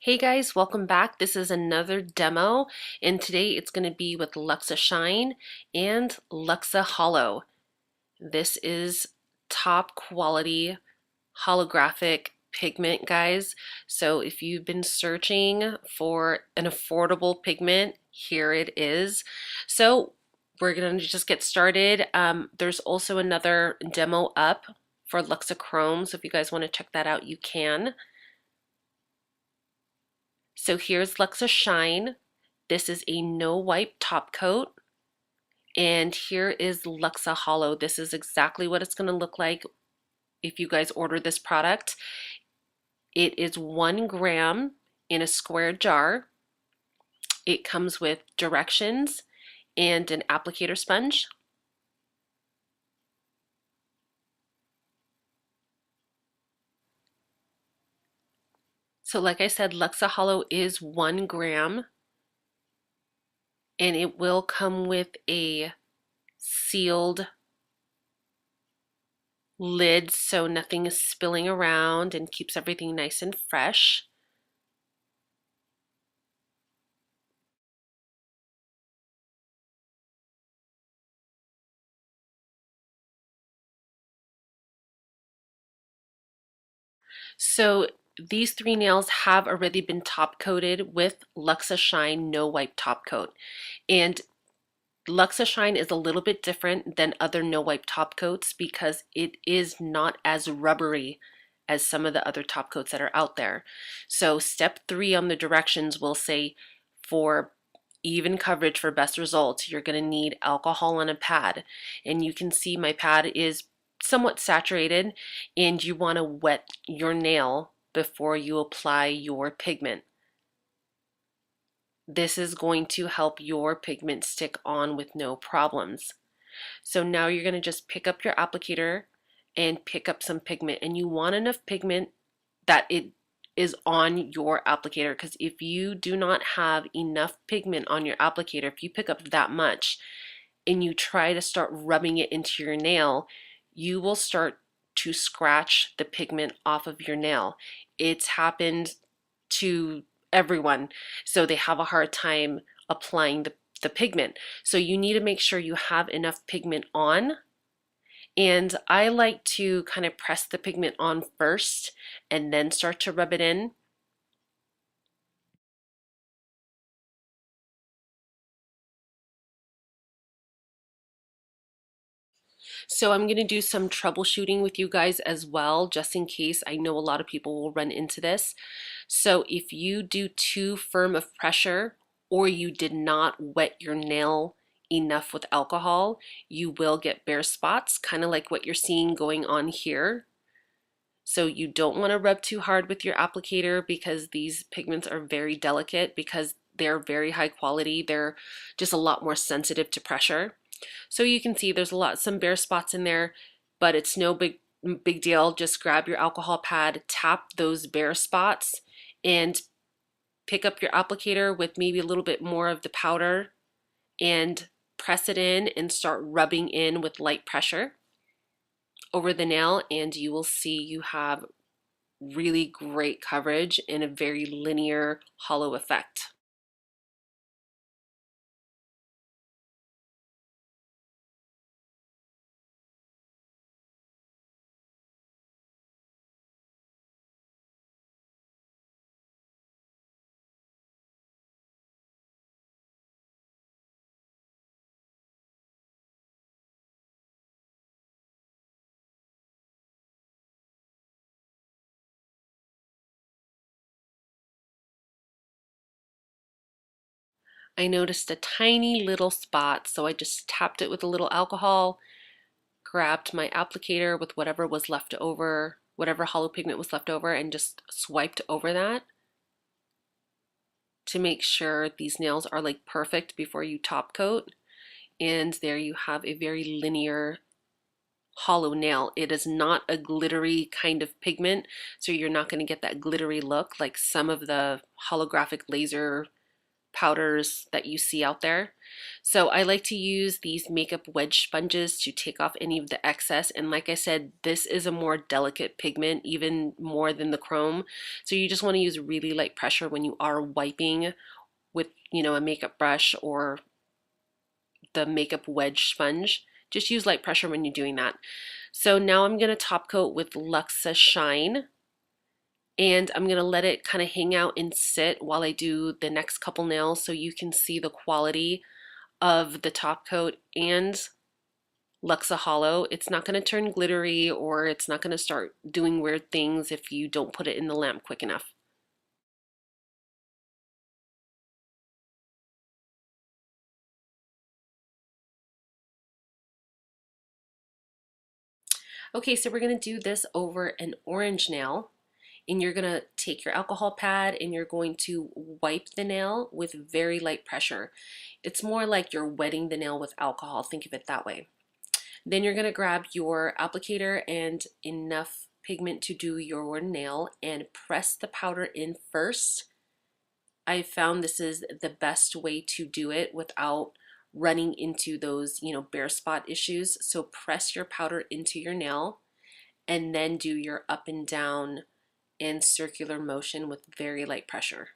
Hey guys, welcome back. This is another demo, and today it's going to be with Luxa Shine and Luxa Holo. This is top quality holographic pigment, guys. So if you've been searching for an affordable pigment, here it is. So we're going to just get started. There's also another demo up for Luxa Chrome, so if you guys want to check that out, you can. So here's Luxa Shine. This is a no wipe top coat. And here is Luxa Holo. This is exactly what it's going to look like if you guys order this product. It is 1 gram in a square jar. It comes with directions and an applicator sponge. So like I said, Luxa Holo is 1 gram, and it will come with a sealed lid so nothing is spilling around and keeps everything nice and fresh. So these 3 nails have already been top coated with Luxa Shine No Wipe Top Coat. And Luxa Shine is a little bit different than other no wipe top coats because it is not as rubbery as some of the other top coats that are out there. So step 3 on the directions will say, for even coverage for best results, you're going to need alcohol on a pad. And you can see my pad is somewhat saturated, and you want to wet your nail before you apply your pigment. This is going to help your pigment stick on with no problems. So now you're going to just pick up your applicator and pick up some pigment, and you want enough pigment that it is on your applicator, because if you do not have enough pigment on your applicator, if you pick up that much and you try to start rubbing it into your nail, you will start to scratch the pigment off of your nail. It's happened to everyone, so they have a hard time applying the pigment. So you need to make sure you have enough pigment on. And I like to kind of press the pigment on first and then start to rub it in. So I'm going to do some troubleshooting with you guys as well, just in case. I know a lot of people will run into this. So if you do too firm of pressure, or you did not wet your nail enough with alcohol, you will get bare spots, kind of like what you're seeing going on here. So you don't want to rub too hard with your applicator, because these pigments are very delicate, because they're very high quality. They're just a lot more sensitive to pressure. So you can see there's some bare spots in there, but it's no big deal. Just grab your alcohol pad, tap those bare spots, and pick up your applicator with maybe a little bit more of the powder and press it in and start rubbing in with light pressure over the nail, and you will see you have really great coverage and a very linear hollow effect. I noticed a tiny little spot, so I just tapped it with a little alcohol, grabbed my applicator with whatever was left over, whatever hollow pigment was left over, and just swiped over that to make sure these nails are like perfect before you top coat. And there you have a very linear hollow nail. It is not a glittery kind of pigment, so you're not going to get that glittery look like some of the holographic laser powders that you see out there. So I like to use these makeup wedge sponges to take off any of the excess. And like I said, this is a more delicate pigment, even more than the chrome. So you just want to use really light pressure when you are wiping with, a makeup brush or the makeup wedge sponge. Just use light pressure when you're doing that. So now I'm going to top coat with Luxa Shine, and I'm going to let it kind of hang out and sit while I do the next couple nails so you can see the quality of the top coat and Luxa Holo. It's not going to turn glittery, or it's not going to start doing weird things if you don't put it in the lamp quick enough. Okay, so we're going to do this over an orange nail, and you're going to take your alcohol pad and you're going to wipe the nail with very light pressure. It's more like you're wetting the nail with alcohol. Think of it that way. Then you're going to grab your applicator and enough pigment to do your nail and press the powder in first. I found this is the best way to do it without running into those, bare spot issues. So press your powder into your nail and then do your up and down and circular motion with very light pressure.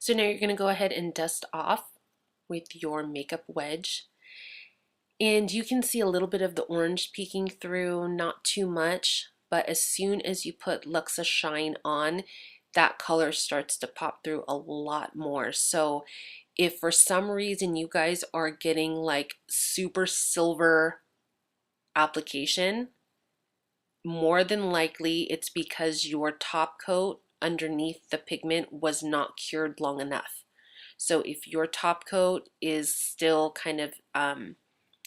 So now you're going to go ahead and dust off with your makeup wedge. And you can see a little bit of the orange peeking through, not too much, but as soon as you put Luxa Shine on, that color starts to pop through a lot more. So if for some reason you guys are getting like super silver application, more than likely it's because your top coat underneath the pigment was not cured long enough. So if your top coat is still kind of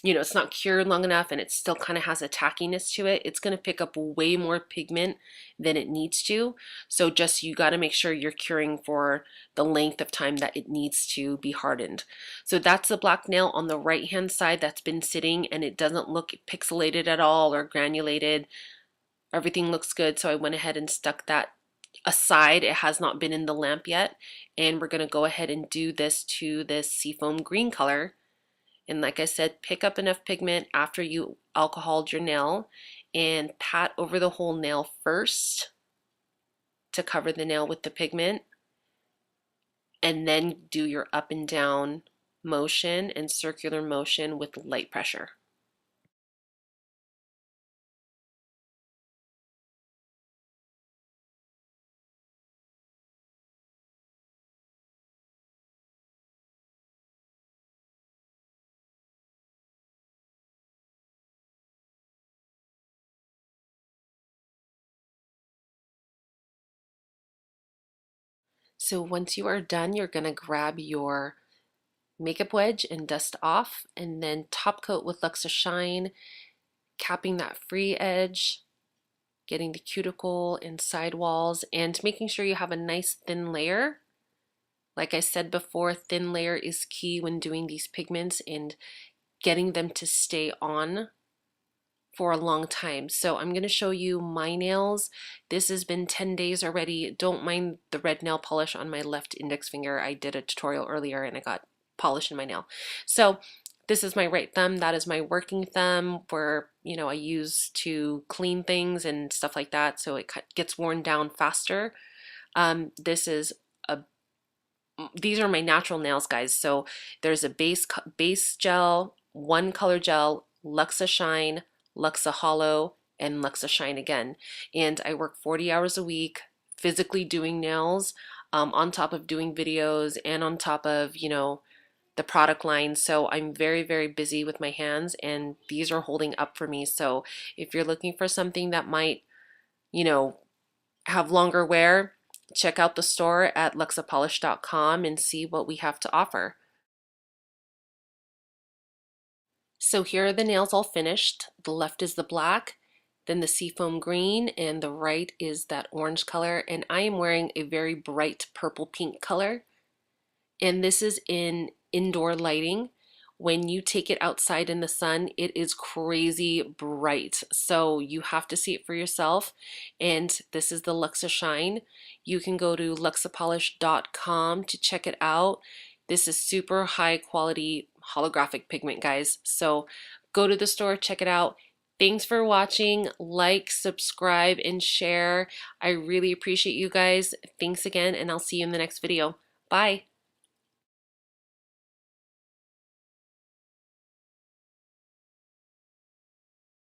it's not cured long enough and it still kind of has a tackiness to it, it's going to pick up way more pigment than it needs to. So just you got to make sure you're curing for the length of time that it needs to be hardened. So that's the black nail on the right hand side that's been sitting, and it doesn't look pixelated at all or granulated. Everything looks good, so I went ahead and stuck that aside. It has not been in the lamp yet, and we're going to go ahead and do this to this seafoam green color. And like I said, pick up enough pigment after you alcoholed your nail and pat over the whole nail first to cover the nail with the pigment, and then do your up and down motion and circular motion with light pressure. So once you are done, you're going to grab your makeup wedge and dust off, and then top coat with Luxa Shine, capping that free edge, getting the cuticle and sidewalls, and making sure you have a nice thin layer. Like I said before, thin layer is key when doing these pigments and getting them to stay on for a long time. So I'm going to show you my nails. This has been 10 days already. Don't mind the red nail polish on my left index finger. I did a tutorial earlier and I got polish in my nail. So this is my right thumb. That is my working thumb, where I use to clean things and stuff like that, so it gets worn down faster. This is a These are my natural nails, guys. So there's a base gel, one color gel, Luxa Shine, Luxa Holo, and Luxa Shine again. And I work 40 hours a week physically doing nails, on top of doing videos and on top of, the product line. So I'm very, very busy with my hands, and these are holding up for me. So if you're looking for something that might, have longer wear, check out the store at luxapolish.com and see what we have to offer. So here are the nails all finished. The left is the black, then the seafoam green, and the right is that orange color. And I am wearing a very bright purple pink color. And this is in indoor lighting. When you take it outside in the sun, it is crazy bright. So you have to see it for yourself. And this is the Luxa Shine. You can go to luxapolish.com to check it out. This is super high quality holographic pigment, guys. So go to the store, check it out. Thanks for watching. Like, subscribe, and share. I really appreciate you guys. Thanks again, and I'll see you in the next video. Bye.